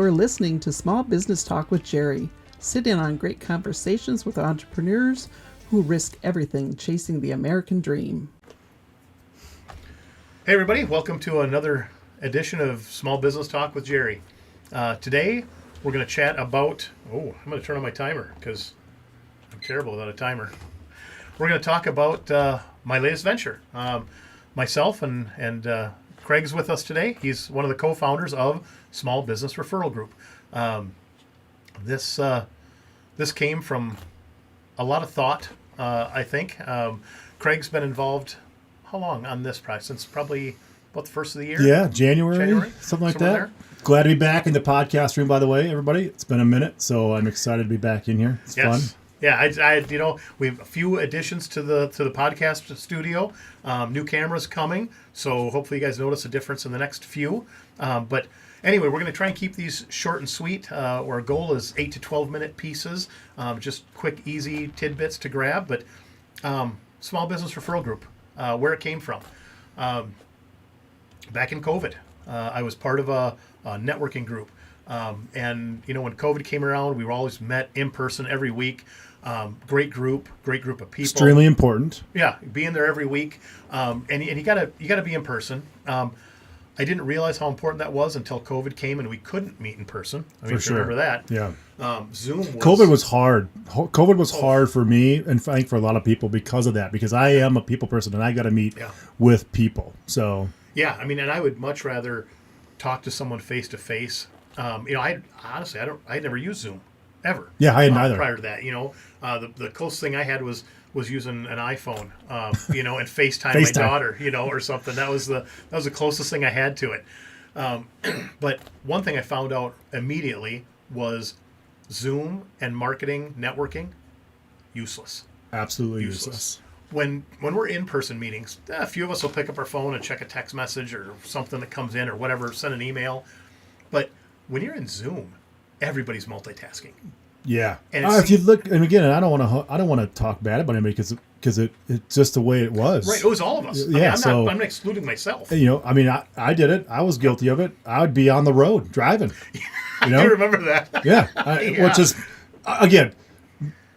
You're listening to Small Business Talk with Jerry. Sit in on great conversations with entrepreneurs who risk everything chasing the American dream. Hey everybody, welcome to another edition of Small Business Talk with Jerry. Today we're going to chat about, I'm going to turn on my timer because I'm terrible without a timer. We're going to talk about my latest venture. Myself and Craig's with us today. He's one of the co-founders of Small Business Referral Group. This came from a lot of thought, I think. Craig's been involved, how long on this project? Since probably about the first of the year? Yeah, January something like that. There. Glad to be back in the podcast room, by the way, everybody. It's been a minute, so I'm excited to be back in here. It's fun. Yeah, we have a few additions to the podcast studio. New cameras coming, so hopefully you guys notice a difference in the next few. But anyway, we're going to try and keep these short and sweet. Our goal is 8 to 12 minute pieces, just quick, easy tidbits to grab. But Small Business Referral Group, where it came from. Back in COVID, I was part of a networking group. And when COVID came around, we were always met in person every week. Great group of people. Extremely important. Yeah, being there every week, and you gotta be in person. I didn't realize how important that was until COVID came and we couldn't meet in person. I mean, For sure. Remember that? Yeah. Zoom. COVID was hard. COVID was hard for me, and I think for a lot of people because of that. Because I am a people person, and I got to meet with people. So. Yeah, I mean, and I would much rather talk to someone face to face. I never used Zoom ever. Yeah, I hadn't either. Prior to that, the closest thing I had was using an iPhone, and FaceTime my daughter, or something. That was the closest thing I had to it. But one thing I found out immediately was Zoom and marketing, networking, useless. Absolutely useless. When we're in-person meetings, a few of us will pick up our phone and check a text message or something that comes in or whatever, send an email. But when you're in Zoom, everybody's multitasking. Yeah. And if you look, and again, I don't want to talk bad about anybody because it's just the way it was. Right. It was all of us. Yeah. I'm not excluding myself. I did it. I was guilty of it. I would be on the road driving. I remember that. Yeah. Which is, again,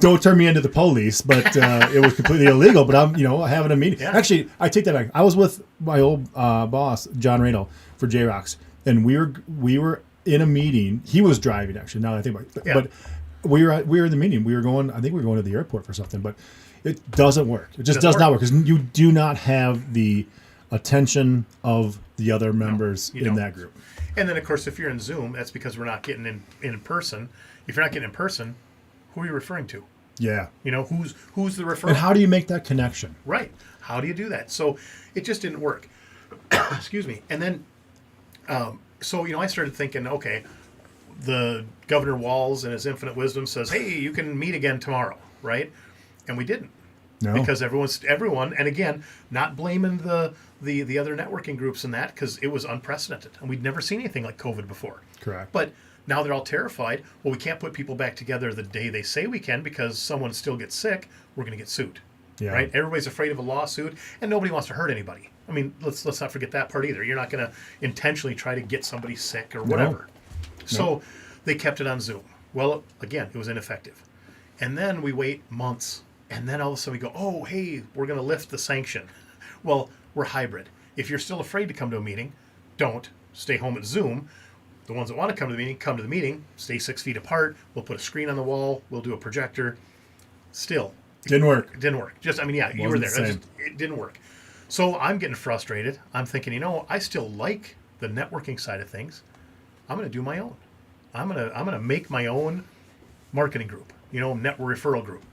don't turn me into the police, but it was completely illegal. But I'm, having a meeting. Yeah. Actually, I take that back. I was with my old boss, John Rado, for J-Rocks, and we were in a meeting. He was driving, actually. Now that I think about it, but we were in the meeting. I think we were going to the airport for something, but it doesn't work. It just does not work because you do not have the attention of the other members in that group. And then, of course, if you're in Zoom, that's because we're not getting in person. If you're not getting in person, who are you referring to? Yeah. Who's the referral? And how do you make that connection? Right. How do you do that? So it just didn't work. Excuse me. And then, I started thinking, okay, the Governor Walz in his infinite wisdom says, hey, you can meet again tomorrow, right? And we didn't. No. Because everyone, and again, not blaming the other networking groups in that, because it was unprecedented. And we'd never seen anything like COVID before. Correct. But now they're all terrified. Well, we can't put people back together the day they say we can because someone still gets sick. We're going to get sued. Yeah. Right? Everybody's afraid of a lawsuit, and nobody wants to hurt anybody. I mean, let's not forget that part either. You're not going to intentionally try to get somebody sick or whatever. No. So they kept it on Zoom. Well, again, it was ineffective. And then we wait months, and then all of a sudden we go, oh, hey, we're going to lift the sanction. Well, we're hybrid. If you're still afraid to come to a meeting, don't. Stay home at Zoom. The ones that want to come to the meeting, come to the meeting. Stay 6 feet apart. We'll put a screen on the wall. We'll do a projector. Still. Didn't work. You were there. It didn't work. So I'm getting frustrated. I'm thinking, I still like the networking side of things. I'm going to do my own. I'm going to make my own marketing group, network referral group.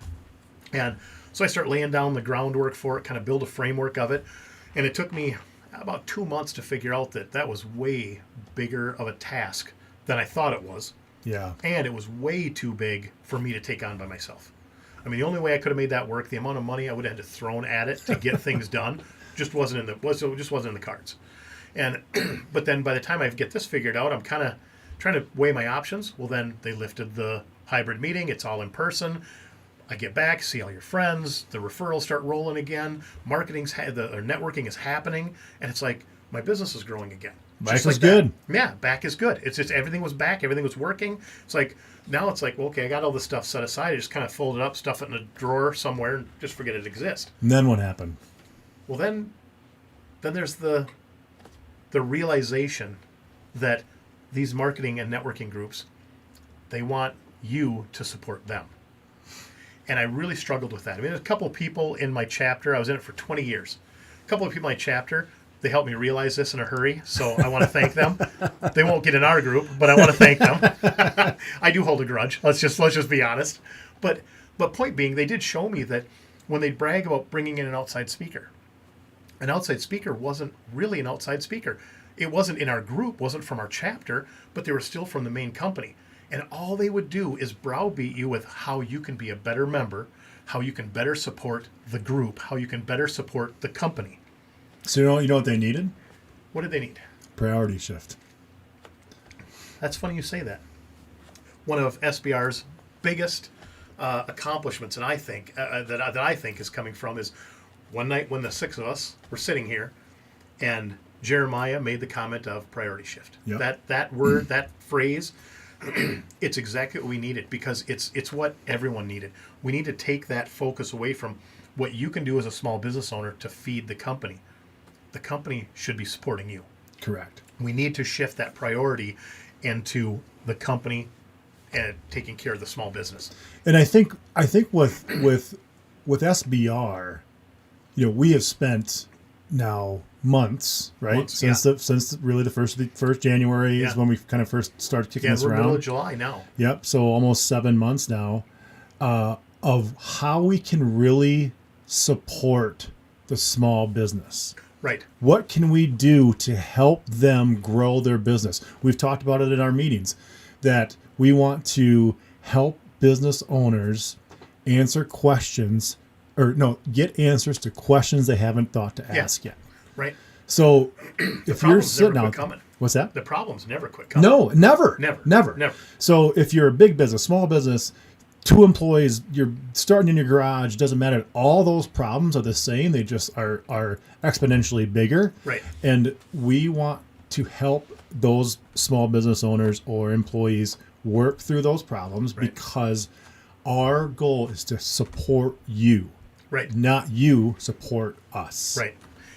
And so I start laying down the groundwork for it, kind of build a framework of it. And it took me about 2 months to figure out that was way bigger of a task than I thought it was. Yeah. And it was way too big for me to take on by myself. I mean, the only way I could have made that work, the amount of money I would have had to thrown at it to get things done, just wasn't in the cards. And but then by the time I get this figured out, I'm kind of trying to weigh my options. Well, then they lifted the hybrid meeting. It's all in person. I get back, see all your friends. The referrals start rolling again. Networking is happening, and it's like my business is growing again. Back is good. Yeah, back is good. It's just everything was back. Everything was working. It's like, now it's like, well, okay, I got all this stuff set aside. I just kind of fold it up, stuff it in a drawer somewhere, and just forget it exists. And then what happened? Well, then there's the realization that these marketing and networking groups, they want you to support them. And I really struggled with that. I mean, there's a couple of people in my chapter. I was in it for 20 years. A couple of people in my chapter, they helped me realize this in a hurry, so I want to thank them. They won't get in our group, but I want to thank them. I do hold a grudge. Let's just be honest. But point being, they did show me that when they brag about bringing in an outside speaker wasn't really an outside speaker. It wasn't in our group, wasn't from our chapter, but they were still from the main company. And all they would do is browbeat you with how you can be a better member, how you can better support the group, how you can better support the company. So you know what they needed? What did they need? Priority shift. That's funny you say that. One of SBR's biggest accomplishments, and I think that I think is coming from is one night when the six of us were sitting here, and Jeremiah made the comment of priority shift. Yep. That word, that phrase, it's exactly what we needed, because it's what everyone needed. We need to take that focus away from what you can do as a small business owner to feed the company. The company should be supporting you. Correct. We need to shift that priority into the company and taking care of the small business. And I think with SBR, we have spent now months, right? Since really the first January is when we kind of first started kicking this around. We're middle of July now. Yep. So almost 7 months now of how we can really support the small business. Right. What can we do to help them grow their business? We've talked about it in our meetings that we want to help business owners answer questions get answers to questions they haven't thought to ask yet. Right. So if you're sitting out, coming. What's that? The problems never quit coming. No, never. So if you're a big business, small business, 2 employees, you're starting in your garage, doesn't matter. All those problems are the same. They just are exponentially bigger. Right. And we want to help those small business owners or employees work through those problems because our goal is to support you. Right. Not you support us. Right.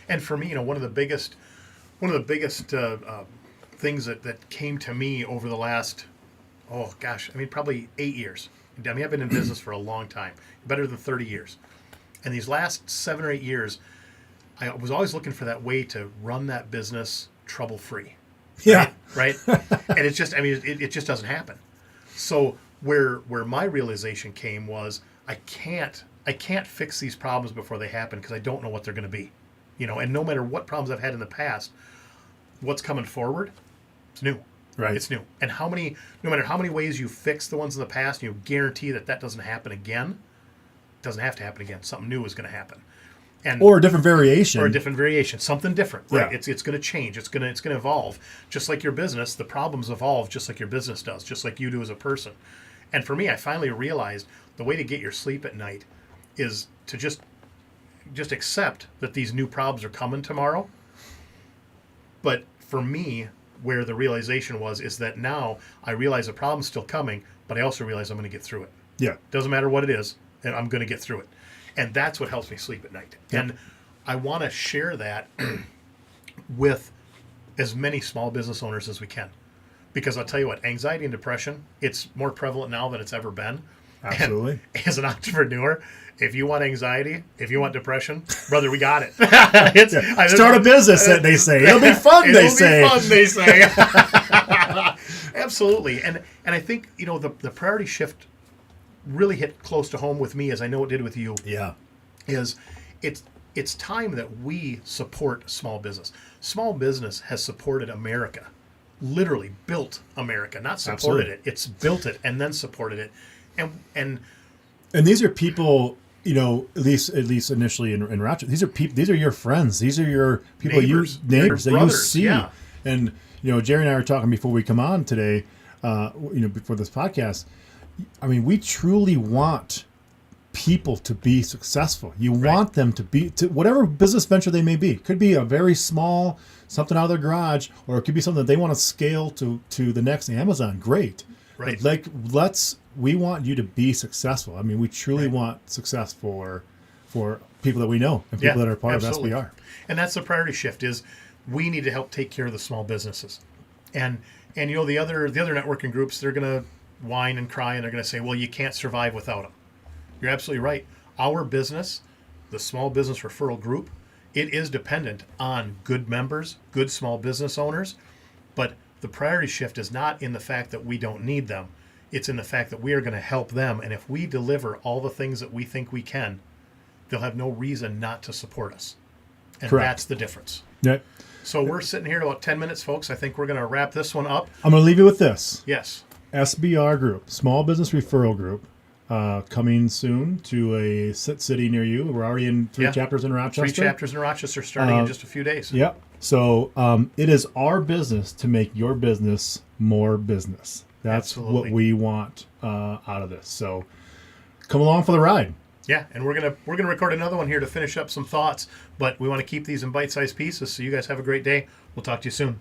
And for me, one of the biggest things that came to me over the last, probably 8 years. I mean, I've been in business for a long time, better than 30 years. And these last 7 or 8 years, I was always looking for that way to run that business trouble-free. Yeah. Right? And it's just, it just doesn't happen. So where my realization came was I can't fix these problems before they happen because I don't know what they're going to be. And no matter what problems I've had in the past, what's coming forward, it's new. Right. It's new. And no matter how many ways you fix the ones in the past, you guarantee that doesn't happen again. It doesn't have to happen again. Something new is going to happen. Or a different variation. Something different. Right. Yeah. It's going to change. It's going to evolve. Just like your business, the problems evolve just like your business does, just like you do as a person. And for me, I finally realized the way to get your sleep at night is to just accept that these new problems are coming tomorrow. But for me, where the realization is that now I realize the problem's still coming, but I also realize I'm going to get through it. Yeah. Doesn't matter what it is, and I'm going to get through it. And that's what helps me sleep at night. Yep. And I want to share that with as many small business owners as we can. Because I'll tell you what, anxiety and depression, it's more prevalent now than it's ever been. Absolutely. And as an entrepreneur, if you want anxiety, if you want depression, brother, we got it. Start a business, they say. It'll be fun, they say. Absolutely. And I think, the priority shift really hit close to home with me, as I know it did with you. Yeah. It's time that we support small business. Small business has supported America. Literally built America, not supported it. It's built it and then supported it. And these are people, at least initially in Rochester. These are your friends. These are your people, neighbors that you see. Yeah. And Jerry and I were talking before we come on today. Before this podcast. I mean, we truly want people to be successful. You want them to be, to whatever business venture they may be. It could be a very small, something out of their garage, or it could be something that they want to scale to the next Amazon. Great. Right. But we want you to be successful. I mean, we truly want success for people that we know and people that are part absolutely. of SBR. And that's the priority shift, is we need to help take care of the small businesses. And you know, the other networking groups, they're going to whine and cry, and they're going to say, well, you can't survive without them. You're absolutely right. Our business, the small business referral group, it is dependent on good members, good small business owners, but the priority shift is not in the fact that we don't need them. It's in the fact that we are going to help them, and if we deliver all the things that we think we can, they'll have no reason not to support us. And Correct. That's the difference. Yeah. So we're sitting here at about 10 minutes, folks. I think we're going to wrap this one up. I'm going to leave you with this. Yes. SBR group, Small Business Referral Group, coming soon to a city near you. We're already in 3 chapters in Rochester. 3 chapters in Rochester starting in just a few days. Yep. So it is our business to make your business more business. That's Absolutely. what we want out of this. So come along for the ride. Yeah, and we're gonna record another one here to finish up some thoughts, but we want to keep these in bite-sized pieces. So you guys have a great day. We'll talk to you soon.